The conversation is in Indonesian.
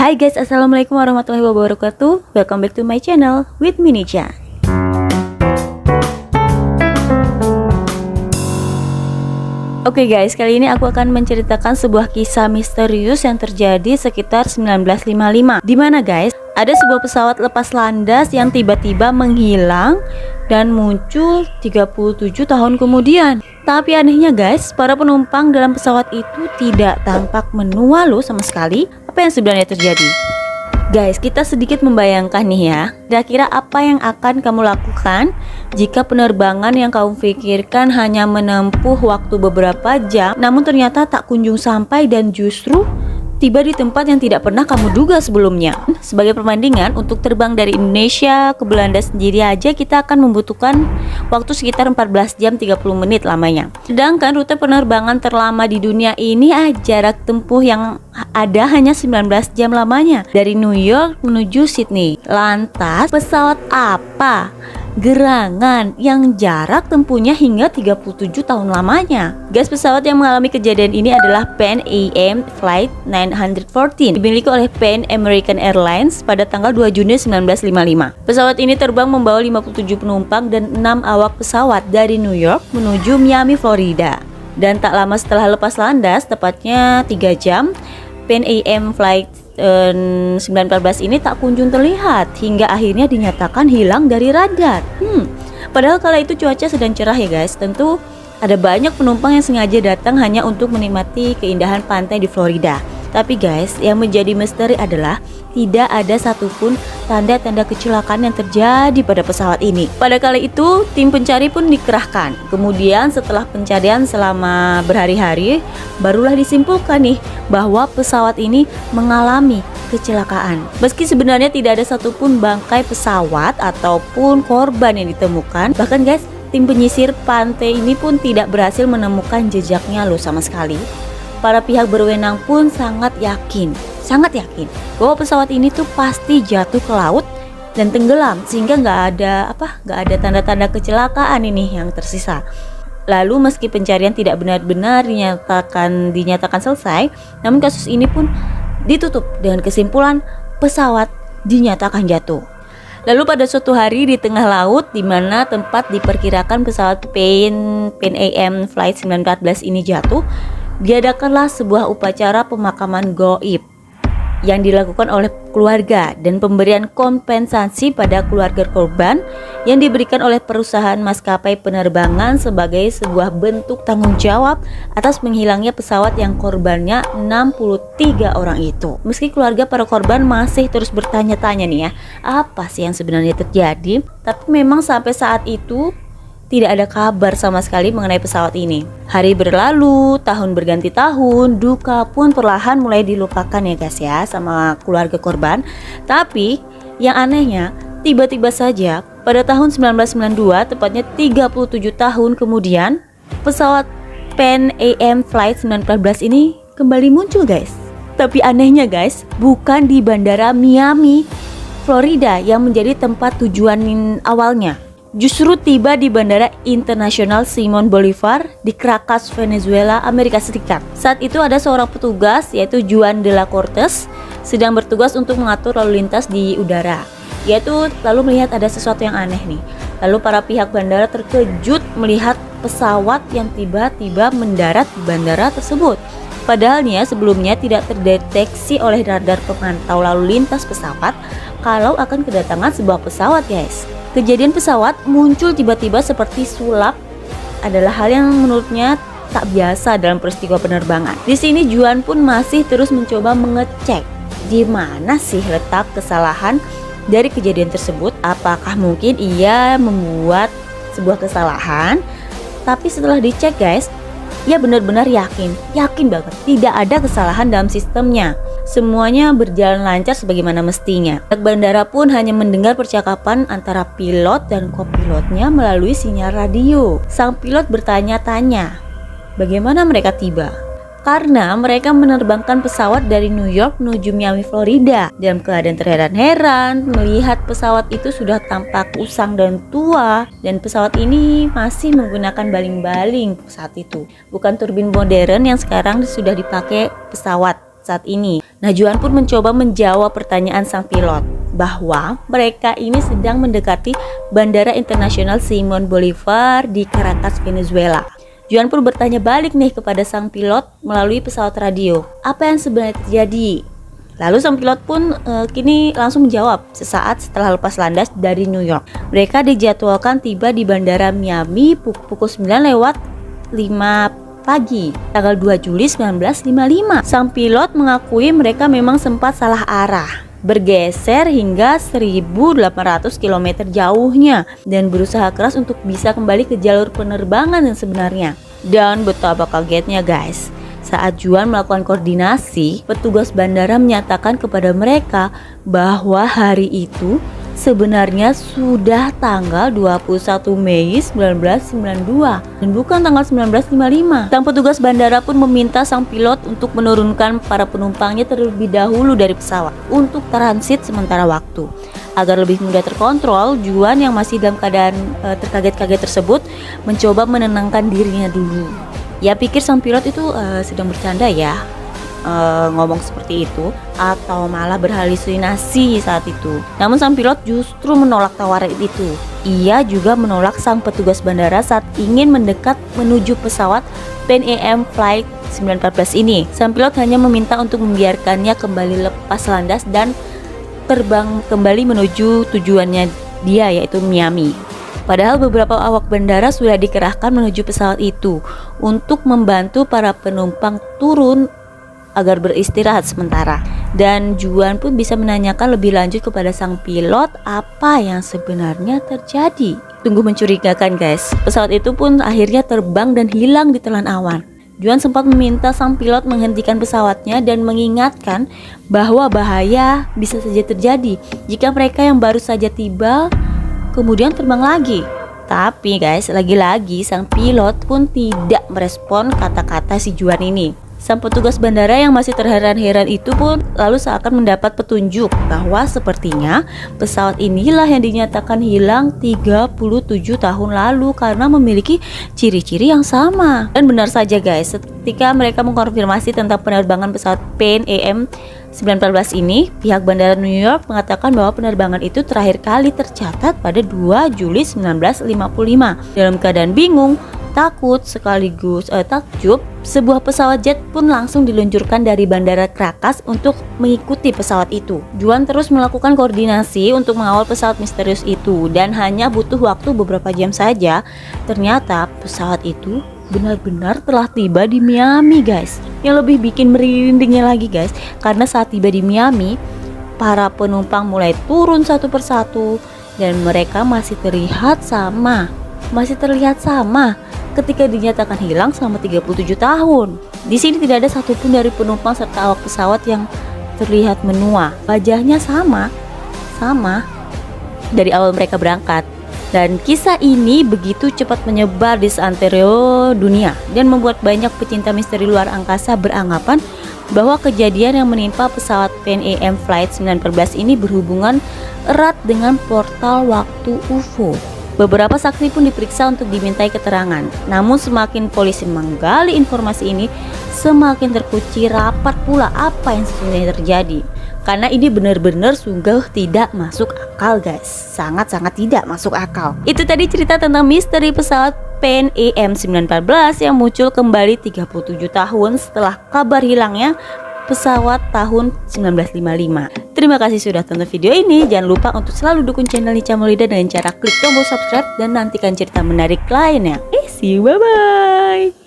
Hai guys, assalamualaikum warahmatullahi wabarakatuh. Welcome back to my channel with Minica. Oke guys, kali ini aku akan menceritakan sebuah kisah misterius yang terjadi sekitar 1955. Dimana guys, ada sebuah pesawat lepas landas yang tiba-tiba menghilang dan muncul 37 tahun kemudian. Tapi anehnya guys, para penumpang dalam pesawat itu tidak tampak menua loh sama sekali. Apa yang sebenarnya terjadi? Guys, kita sedikit membayangkan nih ya, kira-kira apa yang akan kamu lakukan jika penerbangan yang kamu pikirkan hanya menempuh waktu beberapa jam, namun ternyata tak kunjung sampai dan justru tiba di tempat yang tidak pernah kamu duga sebelumnya. Sebagai perbandingan, untuk terbang dari Indonesia ke Belanda sendiri aja kita akan membutuhkan waktu sekitar 14 jam 30 menit lamanya. Sedangkan rute penerbangan terlama di dunia ini jarak tempuh yang ada hanya 19 jam lamanya, dari New York menuju Sydney. Lantas pesawat apa gerangan yang jarak tempuhnya hingga 37 tahun lamanya? Guys, pesawat yang mengalami kejadian ini adalah Pan AM Flight 914, dimiliki oleh Pan American Airlines pada tanggal 2 Juni 1955. Pesawat ini terbang membawa 57 penumpang dan 6 awak pesawat dari New York menuju Miami, Florida. Dan tak lama setelah lepas landas, tepatnya 3 jam, Pan AM Flight 914 ini tak kunjung terlihat hingga akhirnya dinyatakan hilang dari radar. Padahal kala itu cuaca sedang cerah ya guys. Tentu ada banyak penumpang yang sengaja datang hanya untuk menikmati keindahan pantai di Florida. Tapi guys, yang menjadi misteri adalah tidak ada satupun tanda-tanda kecelakaan yang terjadi pada pesawat ini. Pada kali itu, tim pencari pun dikerahkan. Kemudian setelah pencarian selama berhari-hari, barulah disimpulkan nih bahwa pesawat ini mengalami kecelakaan. Meski sebenarnya tidak ada satupun bangkai pesawat ataupun korban yang ditemukan. Bahkan guys, tim penyisir pantai ini pun tidak berhasil menemukan jejaknya loh sama sekali. Para pihak berwenang pun sangat yakin bahwa pesawat ini tuh pasti jatuh ke laut dan tenggelam, sehingga nggak ada tanda-tanda kecelakaan ini yang tersisa. Lalu meski pencarian tidak benar-benar dinyatakan selesai, namun kasus ini pun ditutup dengan kesimpulan pesawat dinyatakan jatuh. Lalu pada suatu hari di tengah laut, di mana tempat diperkirakan pesawat Pan AM Flight 914 ini jatuh, diadakanlah sebuah upacara pemakaman gaib yang dilakukan oleh keluarga dan pemberian kompensasi pada keluarga korban yang diberikan oleh perusahaan maskapai penerbangan sebagai sebuah bentuk tanggung jawab atas menghilangnya pesawat yang korbannya 63 orang itu. Meski keluarga para korban masih terus bertanya-tanya nih ya, apa sih yang sebenarnya terjadi, tapi memang sampai saat itu tidak ada kabar sama sekali mengenai pesawat ini. Hari berlalu, tahun berganti tahun, duka pun perlahan mulai dilupakan ya guys ya sama keluarga korban. Tapi yang anehnya, tiba-tiba saja pada tahun 1992, tepatnya 37 tahun kemudian, pesawat Pan AM Flight 914 ini kembali muncul guys. Tapi anehnya guys, bukan di bandara Miami, Florida yang menjadi tempat tujuan awalnya. Justru tiba di Bandara Internasional Simon Bolivar di Caracas, Venezuela, Amerika Serikat. Saat itu ada seorang petugas yaitu Juan de la Cortes sedang bertugas untuk mengatur lalu lintas di udara. Yaitu lalu melihat ada sesuatu yang aneh nih. Lalu para pihak bandara terkejut melihat pesawat yang tiba-tiba mendarat di bandara tersebut. Padahal nih ya, sebelumnya tidak terdeteksi oleh radar pemantau lalu lintas pesawat kalau akan kedatangan sebuah pesawat guys. Kejadian pesawat muncul tiba-tiba seperti sulap adalah hal yang menurutnya tak biasa dalam peristiwa penerbangan. Di sini Juan pun masih terus mencoba mengecek di mana sih letak kesalahan dari kejadian tersebut. Apakah mungkin ia membuat sebuah kesalahan? Tapi setelah dicek guys, ia benar-benar yakin banget tidak ada kesalahan dalam sistemnya. Semuanya berjalan lancar sebagaimana mestinya. Pihak bandara pun hanya mendengar percakapan antara pilot dan kopilotnya melalui sinyal radio. Sang pilot bertanya-tanya bagaimana mereka tiba, karena mereka menerbangkan pesawat dari New York menuju Miami, Florida. Dalam keadaan terheran-heran melihat pesawat itu sudah tampak usang dan tua, dan pesawat ini masih menggunakan baling-baling saat itu, bukan turbin modern yang sekarang sudah dipakai pesawat. saat ini. Nah, Juan pun mencoba menjawab pertanyaan sang pilot bahwa mereka ini sedang mendekati Bandara Internasional Simon Bolivar di Caracas, Venezuela. Juan pun bertanya balik nih kepada sang pilot melalui pesawat radio, apa yang sebenarnya terjadi? Lalu sang pilot pun kini langsung menjawab sesaat setelah lepas landas dari New York. Mereka dijadwalkan tiba di Bandara Miami pukul 9:05 pagi, tanggal 2 Juli 1955. Sang pilot mengakui mereka memang sempat salah arah, bergeser hingga 1.800 km jauhnya dan berusaha keras untuk bisa kembali ke jalur penerbangan yang sebenarnya. Dan betapa kagetnya guys, saat Juan melakukan koordinasi, petugas bandara menyatakan kepada mereka bahwa hari itu sebenarnya sudah tanggal 21 Mei 1992 dan bukan tanggal 1955. Sang petugas bandara pun meminta sang pilot untuk menurunkan para penumpangnya terlebih dahulu dari pesawat untuk transit sementara waktu. Agar lebih mudah terkontrol, Juan yang masih dalam keadaan terkaget-kaget tersebut mencoba menenangkan dirinya dulu. Ya pikir sang pilot itu sedang bercanda ya, ngomong seperti itu atau malah berhalusinasi saat itu. Namun sang pilot justru menolak tawaran itu. Ia juga menolak sang petugas bandara saat ingin mendekat menuju pesawat Pan Am Flight 914 ini. Sang pilot hanya meminta untuk membiarkannya kembali lepas landas dan terbang kembali menuju tujuannya dia, yaitu Miami. Padahal beberapa awak bandara sudah dikerahkan menuju pesawat itu untuk membantu para penumpang turun agar beristirahat sementara. Dan Juan pun bisa menanyakan lebih lanjut kepada sang pilot apa yang sebenarnya terjadi. Tunggu mencurigakan guys, pesawat itu pun akhirnya terbang dan hilang di telan awan. Juan sempat meminta sang pilot menghentikan pesawatnya dan mengingatkan bahwa bahaya bisa saja terjadi jika mereka yang baru saja tiba kemudian terbang lagi. Tapi guys, lagi-lagi sang pilot pun tidak merespon kata-kata si Juan ini. Sang petugas bandara yang masih terheran-heran itu pun lalu seakan mendapat petunjuk bahwa sepertinya pesawat inilah yang dinyatakan hilang 37 tahun lalu karena memiliki ciri-ciri yang sama. Dan benar saja guys, ketika mereka mengkonfirmasi tentang penerbangan pesawat Pan Am 914 ini, pihak bandara New York mengatakan bahwa penerbangan itu terakhir kali tercatat pada 2 Juli 1955. Dalam keadaan bingung, takut sekaligus takjub, sebuah pesawat jet pun langsung diluncurkan dari bandara Caracas untuk mengikuti pesawat itu. Juan terus melakukan koordinasi untuk mengawal pesawat misterius itu dan hanya butuh waktu beberapa jam saja. Ternyata pesawat itu benar-benar telah tiba di Miami guys. Yang lebih bikin merindingnya lagi guys, karena saat tiba di Miami, para penumpang mulai turun satu persatu dan mereka masih terlihat sama ketika dinyatakan hilang selama 37 tahun. Di sini tidak ada satupun dari penumpang serta awak pesawat yang terlihat menua. Wajahnya sama dari awal mereka berangkat. Dan kisah ini begitu cepat menyebar di seantero dunia dan membuat banyak pecinta misteri luar angkasa beranggapan bahwa kejadian yang menimpa pesawat Pan Am Flight 914 ini berhubungan erat dengan portal waktu UFO. Beberapa saksi pun diperiksa untuk dimintai keterangan. Namun semakin polisi menggali informasi ini, semakin terkunci rapat pula apa yang sebenarnya terjadi. Karena ini benar-benar sungguh tidak masuk akal guys. Sangat-sangat tidak masuk akal. Itu tadi cerita tentang misteri pesawat Pan Am 914 yang muncul kembali 37 tahun setelah kabar hilangnya pesawat tahun 1955. Terima kasih sudah tonton video ini. Jangan lupa untuk selalu dukung channel Nica Maulida dengan cara klik tombol subscribe dan nantikan cerita menarik lainnya. See you, bye bye.